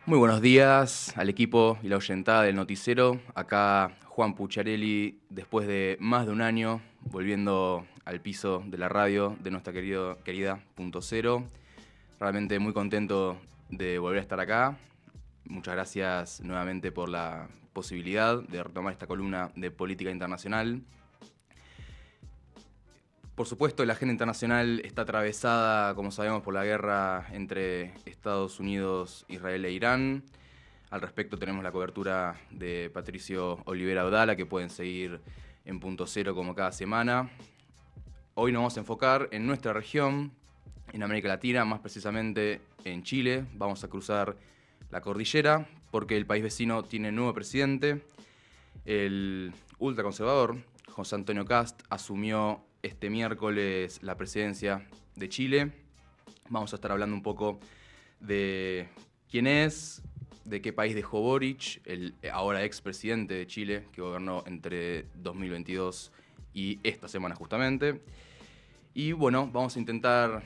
Muy buenos días al equipo y la oyentada del noticiero. Acá Juan Pucciarelli, después de más de un año, volviendo al piso de la radio de nuestra querida Punto Cero. Realmente muy contento de volver a estar acá. Muchas gracias nuevamente por la posibilidad de retomar esta columna de política internacional. Por supuesto, la agenda internacional está atravesada, como sabemos, por la guerra entre Estados Unidos, Israel e Irán. Al respecto tenemos la cobertura de Patricio Olivera Audala, que pueden seguir en Punto Cero como cada semana. Hoy nos vamos a enfocar en nuestra región, en América Latina, más precisamente en Chile. Vamos a cruzar la cordillera porque el país vecino tiene nuevo presidente. El ultraconservador José Antonio Kast asumió este miércoles la presidencia de Chile. Vamos a estar hablando un poco de quién es, de qué país dejó Boric, el ahora expresidente de Chile, que gobernó entre 2022 y esta semana justamente. Y bueno, vamos a intentar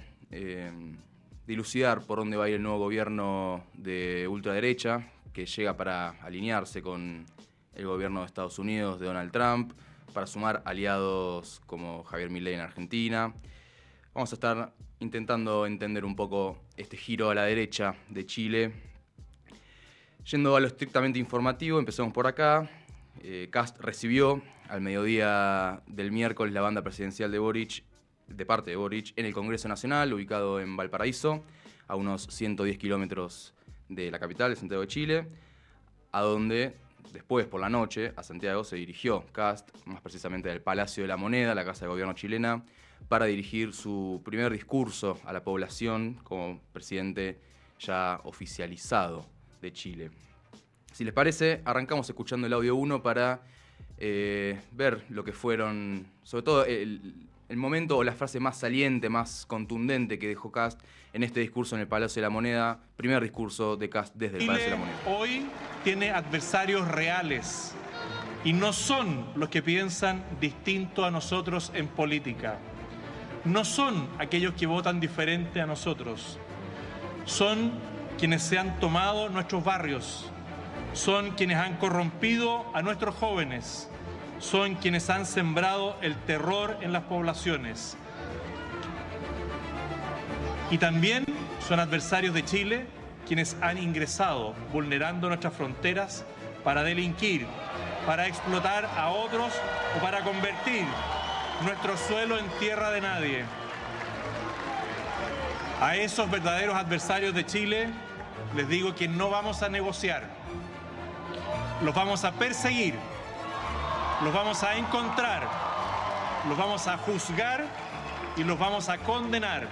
dilucidar por dónde va a ir el nuevo gobierno de ultraderecha, que llega para alinearse con el gobierno de Estados Unidos de Donald Trump, para sumar aliados como Javier Milei en Argentina. Vamos a estar intentando entender un poco este giro a la derecha de Chile. Yendo a lo estrictamente informativo, empezamos por acá. Kast recibió al mediodía del miércoles la banda presidencial de Boric, de parte de Boric, en el Congreso Nacional, ubicado en Valparaíso, a unos 110 kilómetros de la capital, de Santiago de Chile, a donde después, por la noche, a Santiago se dirigió Kast, más precisamente del Palacio de la Moneda, la casa de gobierno chilena, para dirigir su primer discurso a la población como presidente ya oficializado de Chile. Si les parece, arrancamos escuchando el audio 1 para ver lo que fueron, sobre todo el momento o la frase más saliente, más contundente que dejó Kast en este discurso en el Palacio de la Moneda, primer discurso de Kast desde el Palacio de la Moneda. Hoy tiene adversarios reales y no son los que piensan distinto a nosotros en política. No son aquellos que votan diferente a nosotros. Son quienes se han tomado nuestros barrios. Son quienes han corrompido a nuestros jóvenes. Son quienes han sembrado el terror en las poblaciones. Y también son adversarios de Chile quienes han ingresado vulnerando nuestras fronteras para delinquir, para explotar a otros o para convertir nuestro suelo en tierra de nadie. A esos verdaderos adversarios de Chile les digo que no vamos a negociar. Los vamos a perseguir, los vamos a encontrar, los vamos a juzgar y los vamos a condenar.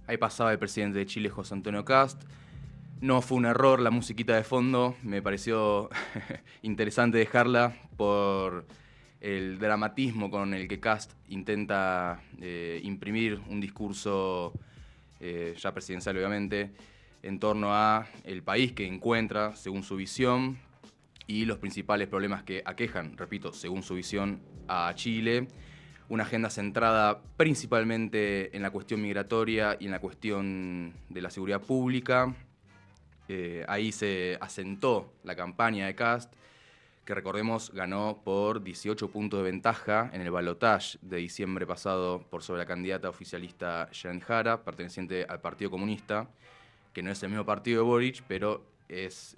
Ahí pasaba el presidente de Chile, José Antonio Kast. No fue un error la musiquita de fondo, me pareció interesante dejarla por el dramatismo con el que Kast intenta imprimir un discurso ya presidencial, obviamente, en torno a el país que encuentra, según su visión, y los principales problemas que aquejan, repito, según su visión, a Chile. Una agenda centrada principalmente en la cuestión migratoria y en la cuestión de la seguridad pública. Ahí se asentó la campaña de Kast, que recordemos ganó por 18 puntos de ventaja en el balotaje de diciembre pasado por sobre la candidata oficialista Janet Jara, perteneciente al Partido Comunista, que no es el mismo partido de Boric, pero es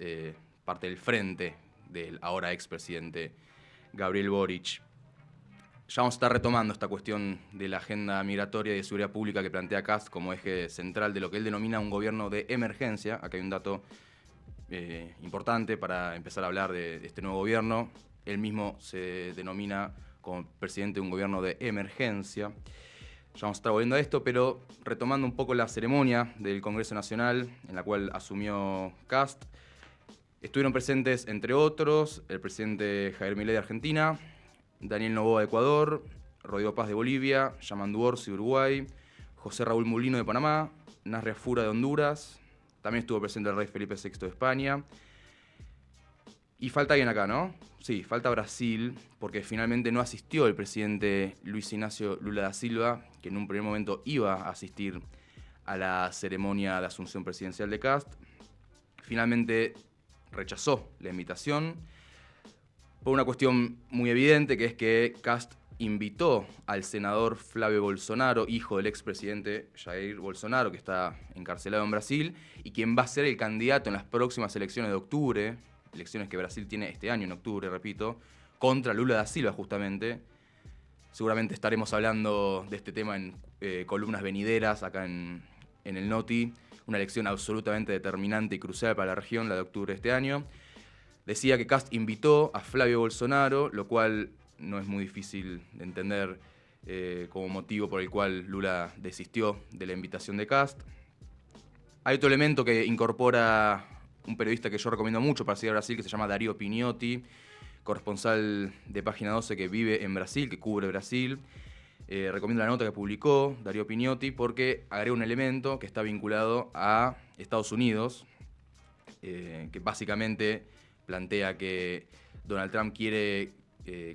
parte del frente del ahora expresidente Gabriel Boric. Ya vamos a estar retomando esta cuestión de la agenda migratoria y de seguridad pública que plantea Kast como eje central de lo que él denomina un gobierno de emergencia. Acá hay un dato importante para empezar a hablar de este nuevo gobierno. Él mismo se denomina como presidente de un gobierno de emergencia. Ya vamos a estar volviendo a esto, pero retomando un poco la ceremonia del Congreso Nacional, en la cual asumió Kast, estuvieron presentes, entre otros, el presidente Javier Milei de Argentina, Daniel Noboa de Ecuador, Rodrigo Paz de Bolivia, Yamandu Orsi de Uruguay, José Raúl Mulino de Panamá, Nasria Fura de Honduras, también estuvo presente el rey Felipe VI de España. Y falta alguien acá, ¿no? Sí, falta Brasil, porque finalmente no asistió el presidente Luis Ignacio Lula da Silva, que en un primer momento iba a asistir a la ceremonia de asunción presidencial de Kast. finalmente rechazó la invitación por una cuestión muy evidente, que es que Kast invitó al senador Flávio Bolsonaro, hijo del expresidente Jair Bolsonaro, que está encarcelado en Brasil, y quien va a ser el candidato en las próximas elecciones de octubre, elecciones que Brasil tiene este año en octubre, repito, contra Lula da Silva justamente. Seguramente estaremos hablando de este tema en columnas venideras acá en el Noti, una elección absolutamente determinante y crucial para la región, la de octubre de este año. Decía que Kast invitó a Flávio Bolsonaro, lo cual no es muy difícil de entender como motivo por el cual Lula desistió de la invitación de Kast. Hay otro elemento que incorpora un periodista que yo recomiendo mucho para seguir a Brasil, que se llama Darío Pignotti, corresponsal de Página 12 que vive en Brasil, que cubre Brasil. Recomiendo la nota que publicó Darío Pignotti porque agrega un elemento que está vinculado a Estados Unidos, que básicamente plantea que Donald Trump quiere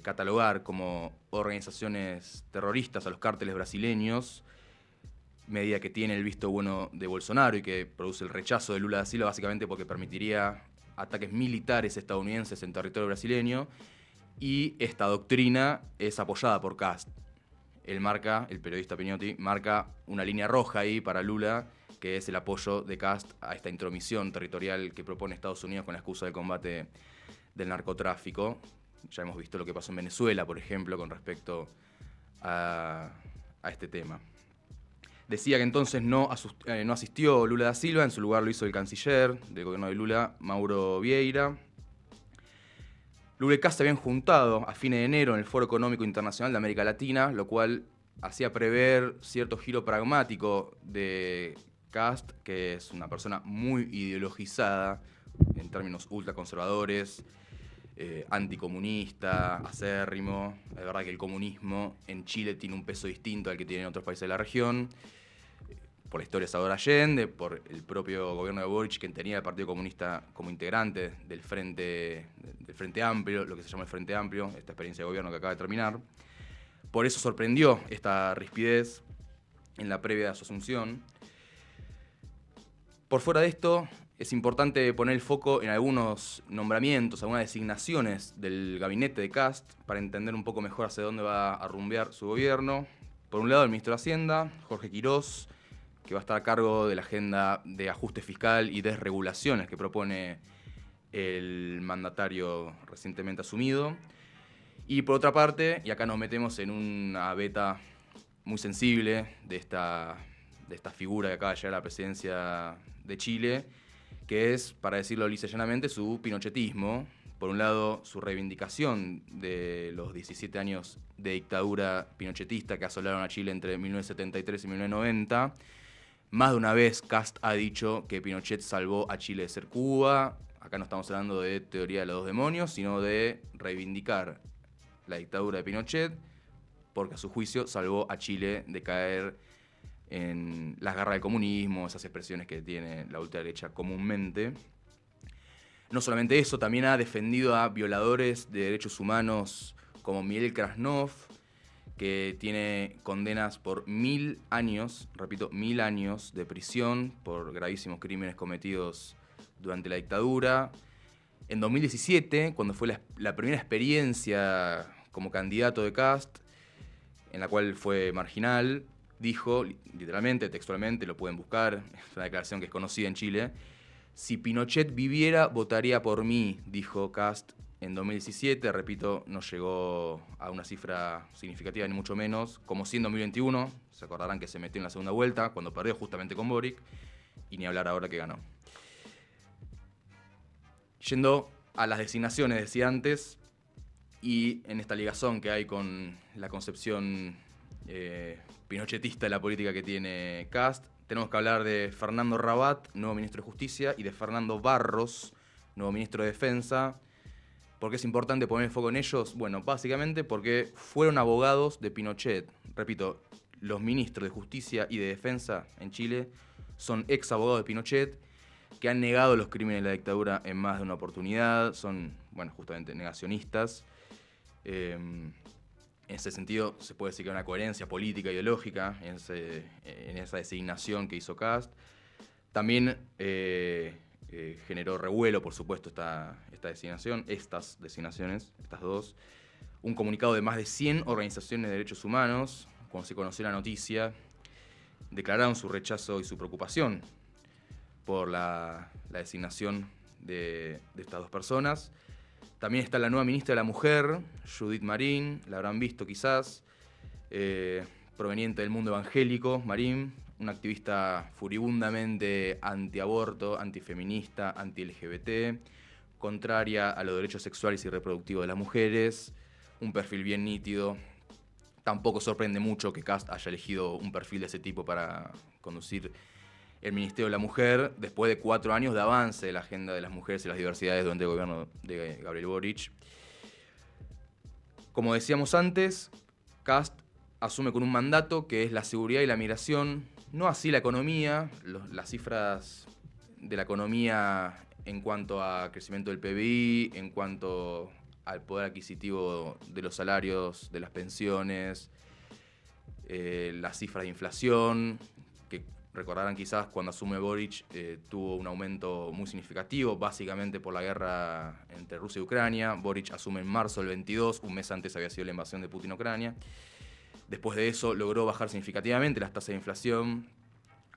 catalogar como organizaciones terroristas a los cárteles brasileños, medida que tiene el visto bueno de Bolsonaro y que produce el rechazo de Lula da Silva, básicamente porque permitiría ataques militares estadounidenses en territorio brasileño, y esta doctrina es apoyada por Kast. El periodista Pignotti, marca una línea roja ahí para Lula, que es el apoyo de Kast a esta intromisión territorial que propone Estados Unidos con la excusa del combate del narcotráfico. Ya hemos visto lo que pasó en Venezuela, por ejemplo, con respecto a este tema. Decía que entonces no asistió Lula da Silva, en su lugar lo hizo el canciller del gobierno de Lula, Mauro Vieira. Lula y Kast se habían juntado a fines de enero en el Foro Económico Internacional de América Latina, lo cual hacía prever cierto giro pragmático de Kast, que es una persona muy ideologizada en términos ultraconservadores, anticomunista, acérrimo. Es verdad que el comunismo en Chile tiene un peso distinto al que tiene en otros países de la región, por la historia de Salvador Allende, por el propio gobierno de Boric, que tenía el Partido Comunista como integrante del Frente Amplio, lo que se llama el Frente Amplio, esta experiencia de gobierno que acaba de terminar. Por eso sorprendió esta rispidez en la previa de su asunción. Por fuera de esto, es importante poner el foco en algunos nombramientos, algunas designaciones del gabinete de Kast para entender un poco mejor hacia dónde va a rumbear su gobierno. Por un lado, el ministro de Hacienda, Jorge Quirós, que va a estar a cargo de la agenda de ajuste fiscal y desregulaciones que propone el mandatario recientemente asumido. Y por otra parte, y acá nos metemos en una beta muy sensible de esta figura que acaba de llegar a la presidencia de Chile, que es, para decirlo lisa y llanamente, su pinochetismo. Por un lado, su reivindicación de los 17 años de dictadura pinochetista que asolaron a Chile entre 1973 y 1990. Más de una vez Kast ha dicho que Pinochet salvó a Chile de ser Cuba. Acá no estamos hablando de teoría de los dos demonios, sino de reivindicar la dictadura de Pinochet, porque a su juicio salvó a Chile de caer en las garras del comunismo, esas expresiones que tiene la ultraderecha comúnmente. No solamente eso, también ha defendido a violadores de derechos humanos como Miguel Krasnov, que tiene condenas por 1000 años, repito, 1000 años de prisión por gravísimos crímenes cometidos durante la dictadura. En 2017, cuando fue la primera experiencia como candidato de Kast, en la cual fue marginal, dijo, literalmente, textualmente, lo pueden buscar, es una declaración que es conocida en Chile: si Pinochet viviera, votaría por mí, dijo Kast en 2017. Repito, no llegó a una cifra significativa, ni mucho menos, como sí en 2021. Se acordarán que se metió en la segunda vuelta, cuando perdió justamente con Boric, y ni hablar ahora que ganó. Yendo a las designaciones, decía antes, y en esta ligazón que hay con la concepción pinochetista de la política que tiene Kast, tenemos que hablar de Fernando Rabat, nuevo ministro de Justicia, y de Fernando Barros, nuevo ministro de Defensa. ¿Por qué es importante poner el foco en ellos? Bueno, básicamente porque fueron abogados de Pinochet. Repito, los ministros de Justicia y de Defensa en Chile son ex abogados de Pinochet, que han negado los crímenes de la dictadura en más de una oportunidad. Son, bueno, justamente negacionistas. En ese sentido, se puede decir que hay una coherencia política e ideológica en esa designación que hizo Kast. También generó revuelo, por supuesto, estas designaciones, estas dos. Un comunicado de más de 100 organizaciones de derechos humanos, cuando se conoció la noticia, declararon su rechazo y su preocupación por la designación de estas dos personas. También está la nueva ministra de la Mujer, Judith Marín, la habrán visto quizás, proveniente del mundo evangélico, Marín, una activista furibundamente antiaborto, antifeminista, anti-LGBT, contraria a los derechos sexuales y reproductivos de las mujeres, un perfil bien nítido. Tampoco sorprende mucho que Kast haya elegido un perfil de ese tipo para conducir el Ministerio de la Mujer, después de 4 años de avance de la agenda de las mujeres y las diversidades durante el gobierno de Gabriel Boric. Como decíamos antes, Kast asume con un mandato que es la seguridad y la migración, no así la economía. Las cifras de la economía en cuanto a crecimiento del PBI, en cuanto al poder adquisitivo de los salarios, de las pensiones, las cifras de inflación, que recordarán quizás cuando asume Boric tuvo un aumento muy significativo, básicamente por la guerra entre Rusia y Ucrania. Boric asume en marzo del 22, un mes antes había sido la invasión de Putin a Ucrania. Después de eso logró bajar significativamente las tasas de inflación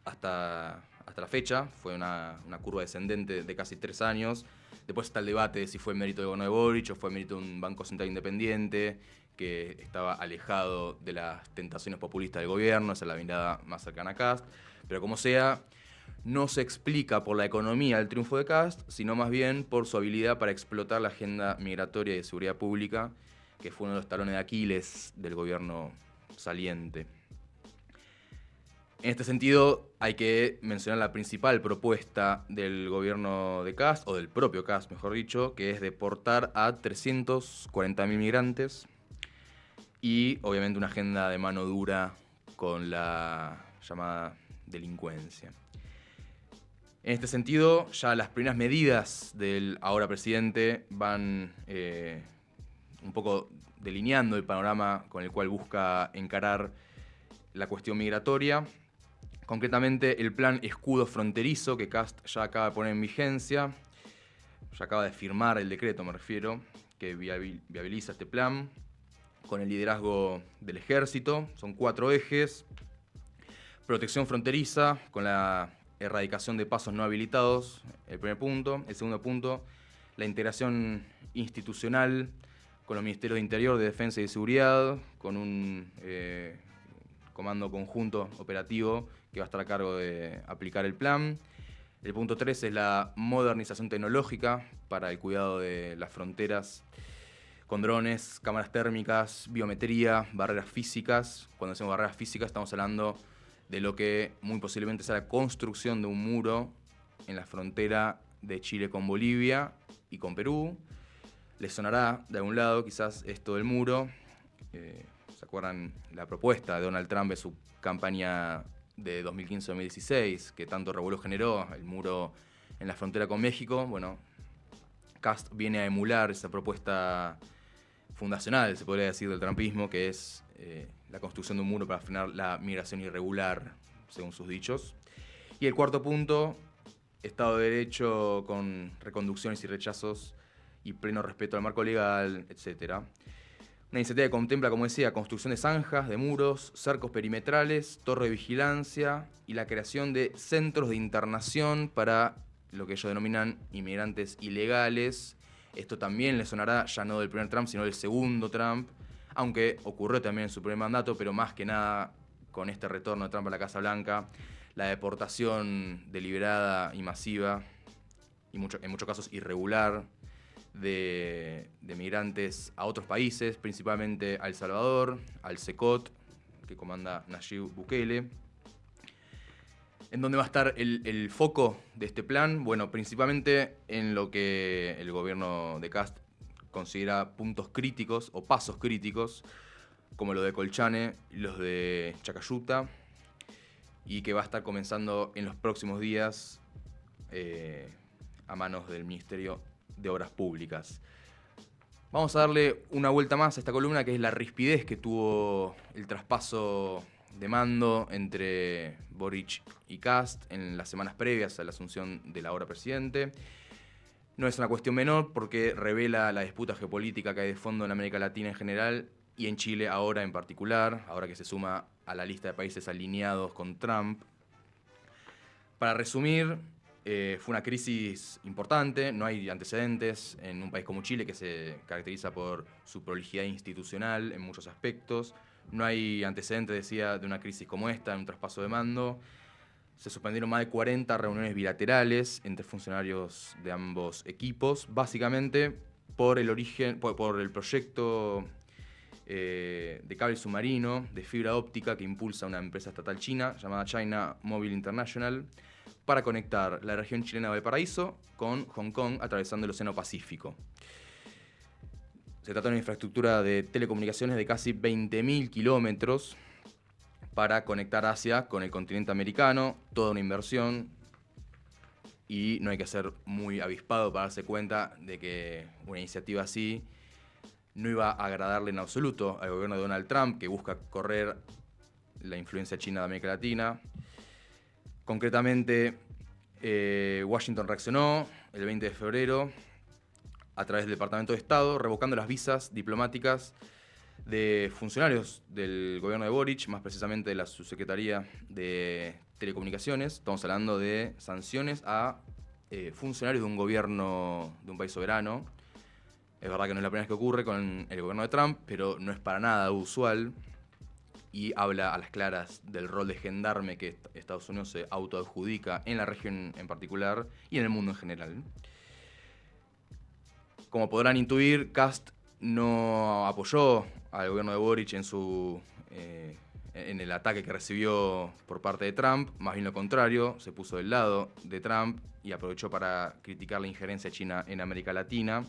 hasta la fecha. Fue una curva descendente de casi 3 años. Después está el debate de si fue mérito del gobierno de Boric o fue mérito de un Banco Central independiente que estaba alejado de las tentaciones populistas del gobierno. Esa es la mirada más cercana a Kast. Pero como sea, no se explica por la economía el triunfo de Kast, sino más bien por su habilidad para explotar la agenda migratoria y de seguridad pública, que fue uno de los talones de Aquiles del gobierno saliente. En este sentido, hay que mencionar la principal propuesta del gobierno de Kast, o del propio Kast, mejor dicho, que es deportar a 340.000 migrantes y, obviamente, una agenda de mano dura con la llamada delincuencia. En este sentido, ya las primeras medidas del ahora presidente van un poco delineando el panorama con el cual busca encarar la cuestión migratoria. Concretamente, el plan escudo fronterizo que Kast ya acaba de poner en vigencia, ya acaba de firmar el decreto, me refiero, que viabiliza este plan, con el liderazgo del ejército. Son 4 ejes: protección fronteriza, con la erradicación de pasos no habilitados, el primer punto. El segundo punto, la integración institucional con los ministerios de Interior, de Defensa y de Seguridad, con un comando conjunto operativo que va a estar a cargo de aplicar el plan. El punto 3 es la modernización tecnológica para el cuidado de las fronteras, con drones, cámaras térmicas, biometría, barreras físicas. Cuando decimos barreras físicas estamos hablando de lo que muy posiblemente sea la construcción de un muro en la frontera de Chile con Bolivia y con Perú. Les sonará de algún lado quizás esto del muro. ¿Se acuerdan la propuesta de Donald Trump en su campaña de 2015-2016, que tanto revuelo generó, el muro en la frontera con México? Bueno, Kast viene a emular esa propuesta fundacional, se podría decir, del trumpismo, que es la construcción de un muro para frenar la migración irregular, según sus dichos. Y el cuarto punto, Estado de Derecho con reconducciones y rechazos y pleno respeto al marco legal, etc. Una iniciativa que contempla, como decía, construcción de zanjas, de muros, cercos perimetrales, torre de vigilancia y la creación de centros de internación para lo que ellos denominan inmigrantes ilegales. Esto también le sonará ya no del primer Trump, sino del segundo Trump, aunque ocurrió también en su primer mandato, pero más que nada con este retorno de Trump a la Casa Blanca, la deportación deliberada y masiva, y en muchos casos irregular, de migrantes a otros países, principalmente a El Salvador, al CECOT, que comanda Nayib Bukele. ¿En dónde va a estar el foco de este plan? Bueno, principalmente en lo que el gobierno de Kast considera puntos críticos o pasos críticos, como los de Colchane y los de Chacayuta, y que va a estar comenzando en los próximos días a manos del Ministerio de Obras Públicas. Vamos a darle una vuelta más a esta columna, que es la rispidez que tuvo el traspaso de mando entre Boric y Kast en las semanas previas a la asunción del ahora presidente. No es una cuestión menor porque revela la disputa geopolítica que hay de fondo en América Latina en general y en Chile ahora en particular, ahora que se suma a la lista de países alineados con Trump. Para resumir, fue una crisis importante, no hay antecedentes en un país como Chile que se caracteriza por su prolijidad institucional en muchos aspectos. No hay antecedentes, decía, de una crisis como esta, en un traspaso de mando. Se suspendieron más de 40 reuniones bilaterales entre funcionarios de ambos equipos, básicamente por el proyecto de cable submarino de fibra óptica que impulsa una empresa estatal china llamada China Mobile International para conectar la región chilena de Valparaíso con Hong Kong atravesando el Océano Pacífico. Se trata de una infraestructura de telecomunicaciones de casi 20.000 kilómetros para conectar Asia con el continente americano, toda una inversión, y no hay que ser muy avispado para darse cuenta de que una iniciativa así no iba a agradarle en absoluto al gobierno de Donald Trump, que busca correr la influencia china de América Latina. Concretamente, Washington reaccionó el 20 de febrero a través del Departamento de Estado, revocando las visas diplomáticas de funcionarios del gobierno de Boric, más precisamente de la subsecretaría de Telecomunicaciones. Estamos hablando de sanciones a funcionarios de un gobierno de un país soberano. Es verdad que no es la primera vez que ocurre con el gobierno de Trump, pero no es para nada usual y habla a las claras del rol de gendarme que Estados Unidos se autoadjudica en la región en particular y en el mundo en general. Como podrán intuir, Kast no apoyó al gobierno de Boric en el ataque que recibió por parte de Trump, más bien lo contrario, se puso del lado de Trump y aprovechó para criticar la injerencia china en América Latina.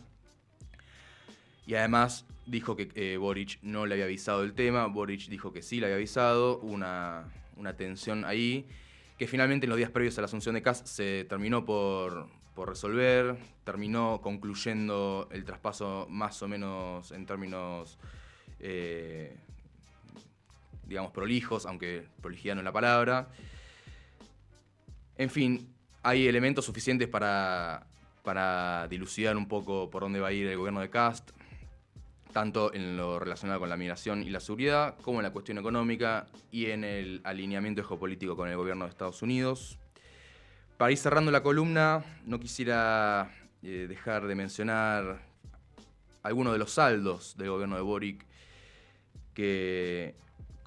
Y además dijo que Boric no le había avisado del tema. Boric dijo que sí le había avisado. Una tensión ahí que finalmente en los días previos a la asunción de Kast se terminó por resolver. Terminó concluyendo el traspaso más o menos en términos, digamos, prolijos, aunque prolijidad no es la palabra. En fin, hay elementos suficientes para dilucidar un poco por dónde va a ir el gobierno de Kast, tanto en lo relacionado con la migración y la seguridad, como en la cuestión económica y en el alineamiento geopolítico con el gobierno de Estados Unidos. Para ir cerrando la columna, no quisiera dejar de mencionar algunos de los saldos del gobierno de Boric, que,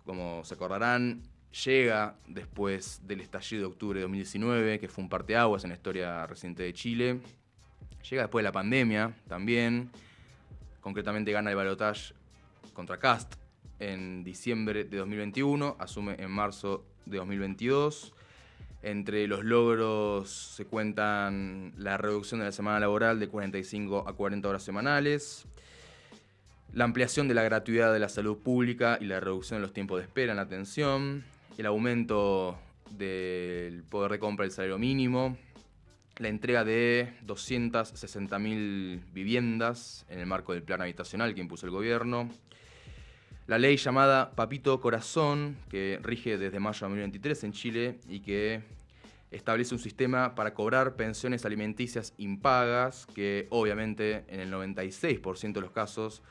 como se acordarán, llega después del estallido de octubre de 2019, que fue un parteaguas en la historia reciente de Chile. Llega después de la pandemia también. Concretamente gana el balotaje contra Kast en diciembre de 2021, asume en marzo de 2022. Entre los logros se cuentan la reducción de la semana laboral de 45 a 40 horas semanales, la ampliación de la gratuidad de la salud pública y la reducción de los tiempos de espera en la atención, el aumento del poder de compra del salario mínimo, la entrega de 260.000 viviendas en el marco del plan habitacional que impuso el gobierno, la ley llamada Papito Corazón, que rige desde mayo de 2023 en Chile y que establece un sistema para cobrar pensiones alimenticias impagas, que obviamente en el 96% de los casos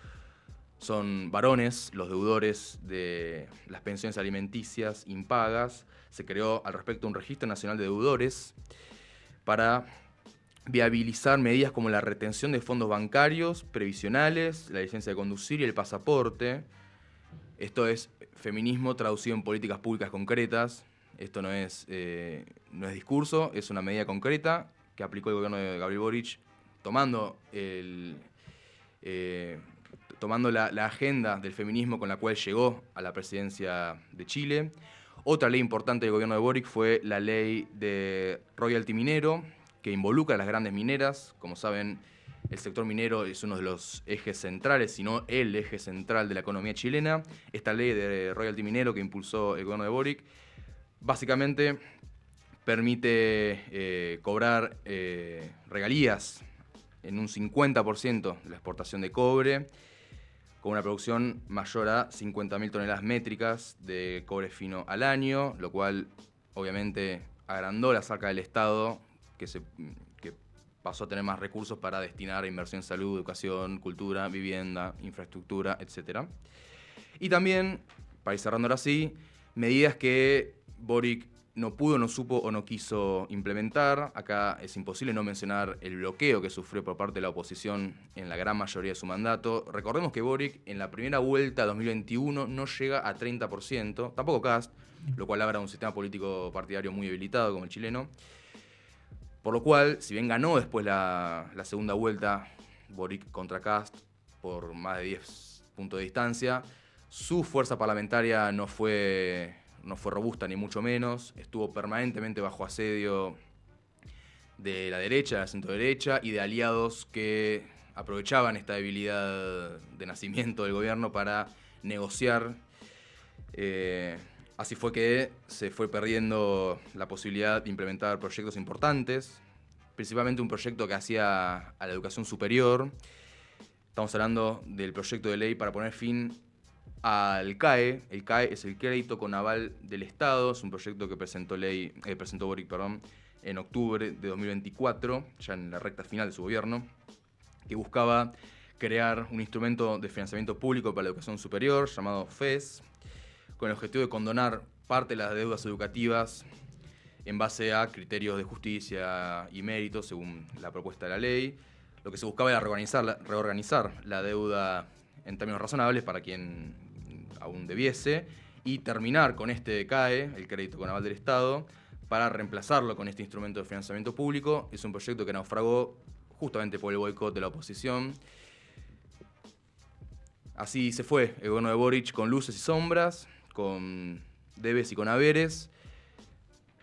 son varones los deudores de las pensiones alimenticias impagas. Se creó al respecto un registro nacional de deudores para viabilizar medidas como la retención de fondos bancarios, previsionales, la licencia de conducir y el pasaporte. Esto es feminismo traducido en políticas públicas concretas. Esto no es discurso, es una medida concreta que aplicó el gobierno de Gabriel Boric, tomando la agenda del feminismo con la cual llegó a la presidencia de Chile. Otra ley importante del gobierno de Boric fue la ley de royalty minero, que involucra a las grandes mineras. Como saben, el sector minero es uno de los ejes centrales, si no el eje central de la economía chilena. Esta ley de royalty minero que impulsó el gobierno de Boric básicamente permite cobrar regalías en un 50% de la exportación de cobre con una producción mayor a 50.000 toneladas métricas de cobre fino al año, lo cual obviamente agrandó la saca del Estado, que pasó a tener más recursos para destinar a inversión en salud, educación, cultura, vivienda, infraestructura, etc. Y también, para ir cerrando ahora sí, medidas que Boric no pudo, no supo o no quiso implementar. Acá es imposible no mencionar el bloqueo que sufrió por parte de la oposición en la gran mayoría de su mandato. Recordemos que Boric en la primera vuelta 2021 no llega a 30%, tampoco Kast, lo cual habla de un sistema político partidario muy debilitado como el chileno. Por lo cual, si bien ganó después la segunda vuelta, Boric contra Kast por más de 10 puntos de distancia, su fuerza parlamentaria no fue robusta ni mucho menos, estuvo permanentemente bajo asedio de la derecha, de la centroderecha y de aliados que aprovechaban esta debilidad de nacimiento del gobierno para negociar. Así fue que se fue perdiendo la posibilidad de implementar proyectos importantes, principalmente un proyecto que hacía a la educación superior. Estamos hablando del proyecto de ley para poner fin al CAE. El CAE es el crédito con aval del Estado, es un proyecto que presentó Boric en octubre de 2024, ya en la recta final de su gobierno, que buscaba crear un instrumento de financiamiento público para la educación superior llamado FES, con el objetivo de condonar parte de las deudas educativas en base a criterios de justicia y mérito, según la propuesta de la ley. Lo que se buscaba era reorganizar la deuda en términos razonables para quien aún debiese y terminar con este CAE, el crédito con aval del Estado, para reemplazarlo con este instrumento de financiamiento público. Es un proyecto que naufragó justamente por el boicot de la oposición. Así se fue el gobierno de Boric con luces y sombras, con debes y con haberes.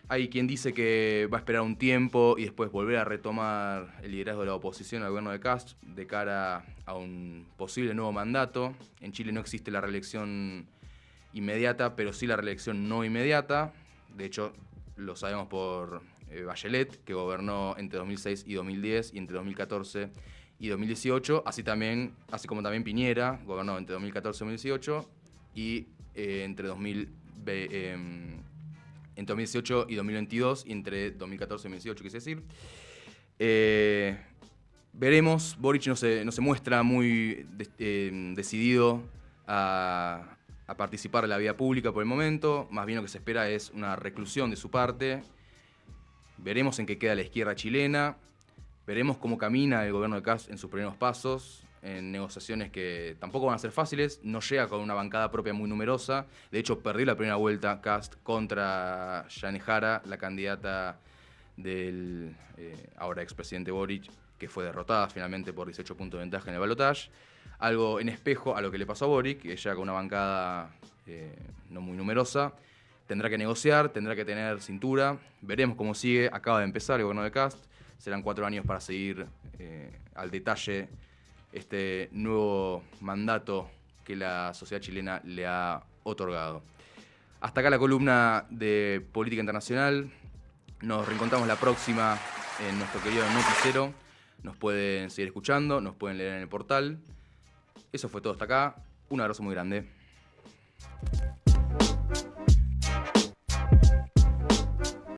Hay quien dice que va a esperar un tiempo y después volver a retomar el liderazgo de la oposición al gobierno de Kast de cara a un posible nuevo mandato. En Chile no existe la reelección inmediata, pero sí la reelección no inmediata. De hecho, lo sabemos por Bachelet, que gobernó entre 2006 y 2010 y entre 2014 y 2018. Así como también Piñera gobernó entre 2014 y 2018 y entre 2018 y 2022 y entre 2014 y 2018, quise decir. Veremos, Boric no se muestra muy decidido a participar en la vida pública por el momento, más bien lo que se espera es una reclusión de su parte. Veremos en qué queda la izquierda chilena, veremos cómo camina el gobierno de Kast en sus primeros pasos, en negociaciones que tampoco van a ser fáciles. No llega con una bancada propia muy numerosa. De hecho, perdió la primera vuelta Kast contra Janne Jara, la candidata del ahora expresidente Boric, que fue derrotada finalmente por 18 puntos de ventaja en el balotaje. Algo en espejo a lo que le pasó a Boric, que ella con una bancada no muy numerosa tendrá que negociar, tendrá que tener cintura. Veremos cómo sigue. Acaba de empezar el gobierno de Kast. Serán 4 años para seguir al detalle este nuevo mandato que la sociedad chilena le ha otorgado. Hasta acá la columna de Política Internacional. Nos reencontramos la próxima en nuestro querido noticiero. Nos pueden seguir escuchando, nos pueden leer en el portal. Eso fue todo hasta acá. Un abrazo muy grande.